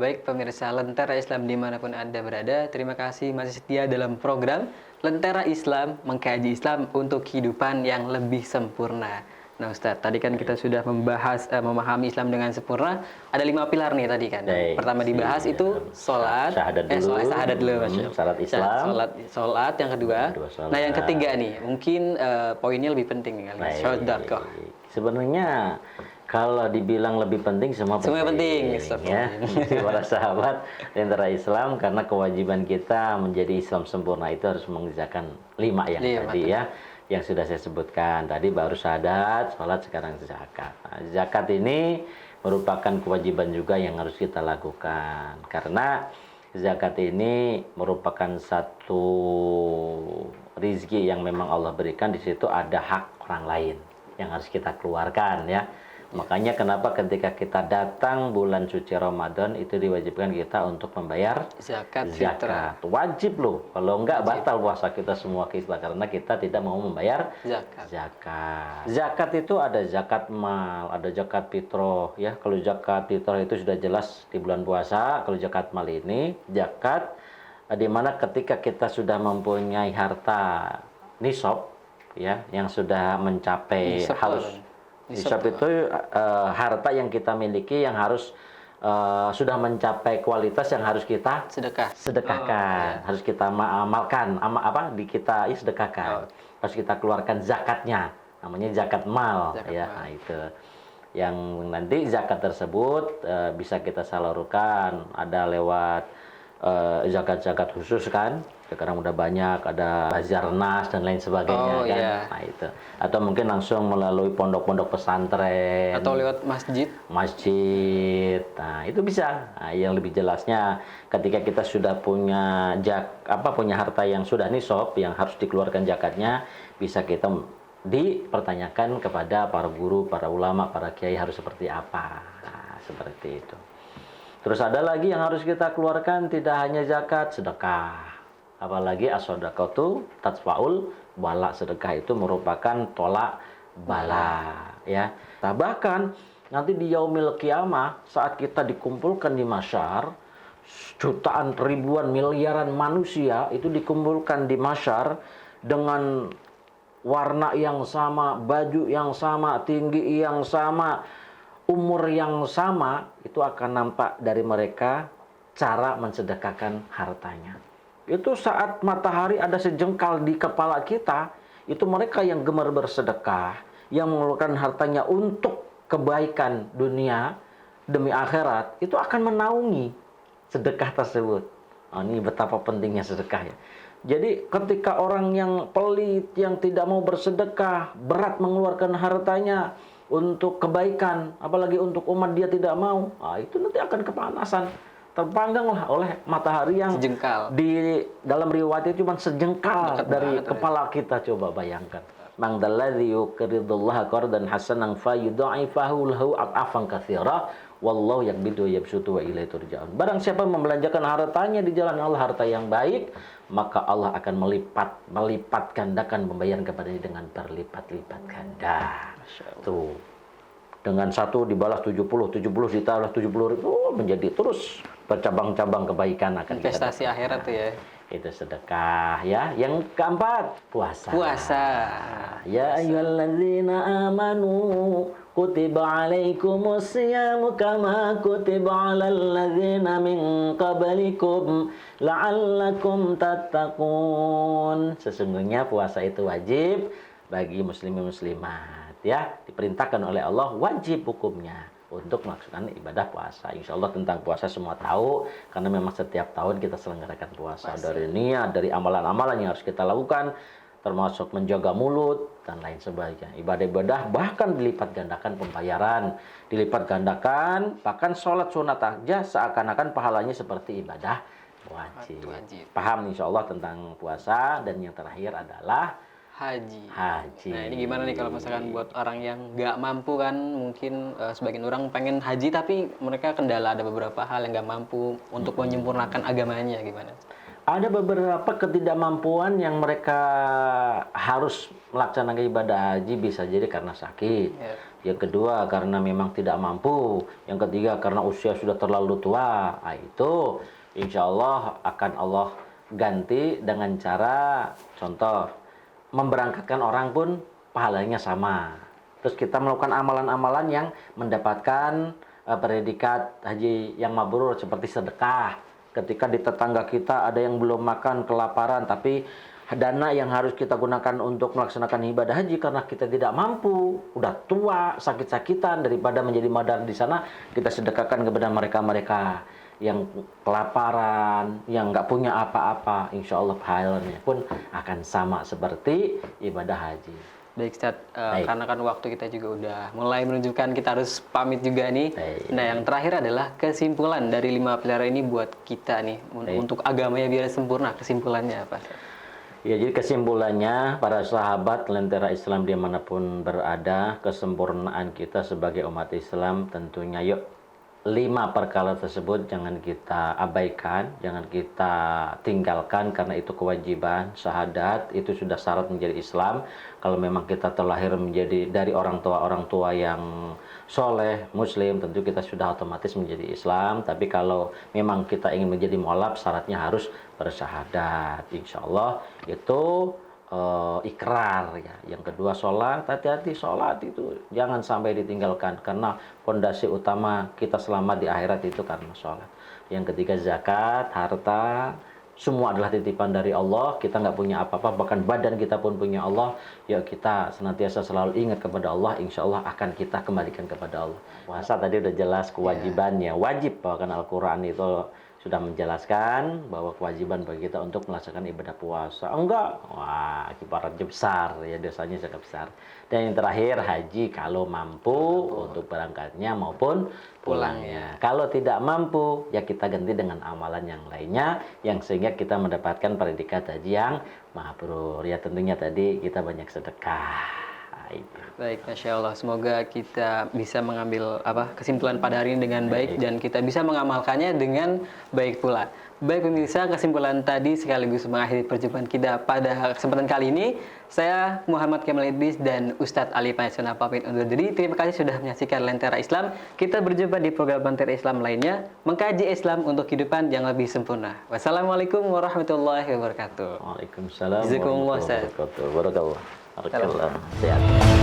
baik pemirsa Lentera Islam dimanapun Anda berada, terima kasih masih setia dalam program Lentera Islam, mengkaji Islam untuk kehidupan yang lebih sempurna. Nah Ustadz, tadi kan kita sudah membahas, memahami Islam dengan sempurna, ada 5 pilar nih tadi kan. Baik, Pertama dibahas itu sholat, syahadat dulu, syahadat dulu, syarat Islam, sholat yang kedua. sholat. Nah yang ketiga nih, mungkin poinnya lebih penting kali, syahadat. Sebenarnya kalau dibilang lebih penting semua penting ya. Para sahabat Lentera Islam, karena kewajiban kita menjadi Islam sempurna itu harus mengerjakan 5 yang tadi ya, yang sudah saya sebutkan tadi, baru syahadat, sholat, sekarang zakat. Nah, zakat ini merupakan kewajiban juga yang harus kita lakukan, karena zakat ini merupakan satu rizki yang memang Allah berikan. Di situ ada hak orang lain yang harus kita keluarkan ya. Makanya kenapa ketika kita datang bulan suci Ramadan itu diwajibkan kita untuk membayar zakat. Wajib loh. Kalau enggak batal puasa kita semua kita, karena kita tidak mau membayar zakat. Zakat itu ada zakat mal, ada zakat fitrah ya. Kalau zakat fitrah itu sudah jelas di bulan puasa. Kalau zakat mal ini zakat di mana ketika kita sudah mempunyai harta nisab ya, yang sudah mencapai nisab itu harta yang kita miliki yang harus sudah mencapai kualitas yang harus kita sedekahkan, harus kita amalkan, kita sedekahkan, harus kita keluarkan zakatnya, namanya zakat mal ya. Nah, itu yang nanti zakat tersebut bisa kita salurkan, ada lewat zakat-zakat khusus kan. Sekarang udah banyak, ada Bazarnas dan lain sebagainya kan. Nah, itu. Atau mungkin langsung melalui pondok-pondok pesantren atau lewat masjid. Nah, itu bisa. Nah, yang lebih jelasnya ketika kita sudah punya punya harta yang sudah nisab, yang harus dikeluarkan zakatnya, bisa kita dipertanyakan kepada para guru, para ulama, para kiai harus seperti apa. Nah, seperti itu. Terus ada lagi yang harus kita keluarkan, tidak hanya zakat, sedekah. Apalagi as-shadaqatu tatfa'ul bala, sedekah itu merupakan tolak bala ya. Nah, bahkan nanti di yaumil qiyamah saat kita dikumpulkan di mahsyar, jutaan, ribuan, miliaran manusia itu dikumpulkan di mahsyar dengan warna yang sama, baju yang sama, tinggi yang sama, umur yang sama, itu akan nampak dari mereka cara mensedekahkan hartanya. Itu saat matahari ada sejengkal di kepala kita, itu mereka yang gemar bersedekah, yang mengeluarkan hartanya untuk kebaikan dunia demi akhirat, itu akan menaungi sedekah tersebut. Nah, ini betapa pentingnya sedekah ya. Jadi ketika orang yang pelit, yang tidak mau bersedekah, berat mengeluarkan hartanya untuk kebaikan, apalagi untuk umat dia tidak mau, nah, itu nanti akan kepanasan. Terpangganglah oleh matahari yang sejengkal. Di dalam riwayat itu cuma sejengkal dari kepala kita. Coba bayangkan. Man dalladzi yuqridullaha qardan hasanan fayudha'ifahu lahu ad'afan katsira wallahu yaqbidu yabsutu wa ilaihi turja'un. Barang siapa membelanjakan hartanya di jalan Allah, harta yang baik, maka Allah akan melipat gandakan pembayaran kepadanya dengan berlipat-lipat ganda. Tuh. Dengan 1 dibalas 70 ditambah 70.000, menjadi terus bercabang-cabang kebaikan akan investasi akhirat tuh ya. Itu sedekah ya. Yang keempat, puasa. Ya ayyuhalladzina amanu kutiba alaikumus syiyamu kama kutiba alal ladzina min qablikum la'allakum tattaqun. Sesungguhnya puasa itu wajib bagi muslimin muslimat ya, diperintahkan oleh Allah, wajib hukumnya untuk melaksanakan ibadah puasa. Insya Allah tentang puasa semua tahu, karena memang setiap tahun kita selenggarakan puasa. Dari niat, dari amalan-amalan yang harus kita lakukan, termasuk menjaga mulut dan lain sebagainya. Ibadah-ibadah bahkan dilipat gandakan pembayaran, dilipat gandakan, bahkan sholat sunat aja seakan-akan pahalanya seperti ibadah wajib. Paham insya Allah tentang puasa. Dan yang terakhir adalah haji. Nah, ini gimana nih kalau misalkan buat orang yang nggak mampu kan, mungkin sebagian orang pengen haji tapi mereka kendala, ada beberapa hal yang nggak mampu untuk menyempurnakan agamanya, gimana? Ada beberapa ketidakmampuan yang mereka harus melaksanakan ibadah haji, bisa jadi karena sakit. Yang kedua karena memang tidak mampu. Yang ketiga karena usia sudah terlalu tua. Nah, itu insya Allah akan Allah ganti dengan cara, contoh, memberangkatkan orang pun pahalanya sama. Terus kita melakukan amalan-amalan yang mendapatkan predikat haji yang mabrur seperti sedekah. Ketika di tetangga kita ada yang belum makan, kelaparan, tapi dana yang harus kita gunakan untuk melaksanakan ibadah haji karena kita tidak mampu, udah tua, sakit-sakitan, daripada menjadi madar di sana, kita sedekahkan kepada mereka-mereka yang kelaparan, yang nggak punya apa-apa. Insya Allah pahalanya pun akan sama seperti ibadah haji. Baik Ustaz, karena kan waktu kita juga udah mulai menunjukkan kita harus pamit juga nih. Nah, yang terakhir adalah kesimpulan dari 5 pilar ini buat kita nih, untuk agamanya biar sempurna. Kesimpulannya apa? Ya, jadi kesimpulannya, para sahabat Lentera Islam dimanapun berada, kesempurnaan kita sebagai umat Islam tentunya, yuk, 5 perkara tersebut jangan kita abaikan, jangan kita tinggalkan, karena itu kewajiban. Syahadat itu sudah syarat menjadi Islam. Kalau memang kita terlahir menjadi dari orang tua yang soleh, muslim, tentu kita sudah otomatis menjadi Islam. Tapi kalau memang kita ingin menjadi mualaf, syaratnya harus bersyahadat. Insya Allah itu ikrar ya. Yang kedua sholat, hati-hati sholat itu jangan sampai ditinggalkan, karena fondasi utama kita selamat di akhirat itu karena sholat. Yang ketiga zakat, harta, semua adalah titipan dari Allah. Kita nggak punya apa-apa, bahkan badan kita pun punya Allah. Yuk kita senantiasa selalu ingat kepada Allah, insya Allah akan kita kembalikan kepada Allah. Puasa tadi udah jelas kewajibannya, wajib, bahkan Al-Quran itu sudah menjelaskan bahwa kewajiban bagi kita untuk melaksanakan ibadah puasa. Enggak, wah, ibaratnya besar ya, dosanya sangat besar. Dan yang terakhir haji, kalau mampu untuk berangkatnya maupun pulangnya. Kalau tidak mampu, ya kita ganti dengan amalan yang lainnya, yang sehingga kita mendapatkan predikat haji yang mabrur. Ya tentunya tadi kita banyak sedekah. Baik, Masya Allah. Semoga kita bisa mengambil kesimpulan pada hari ini dengan baik, dan kita bisa mengamalkannya dengan baik pula. Baik pemirsa, kesimpulan tadi sekaligus mengakhiri perjumpaan kita pada kesempatan kali ini. Saya Muhammad Kemal Idris dan Ustadz Ali Panjaitan pamit undur diri. Terima kasih sudah menyaksikan Lentera Islam. Kita berjumpa di program Lentera Islam lainnya, mengkaji Islam untuk kehidupan yang lebih sempurna. Wassalamualaikum warahmatullahi wabarakatuh. Waalaikumsalam warahmatullahi wabarakatuh. Barakallah. Sehat.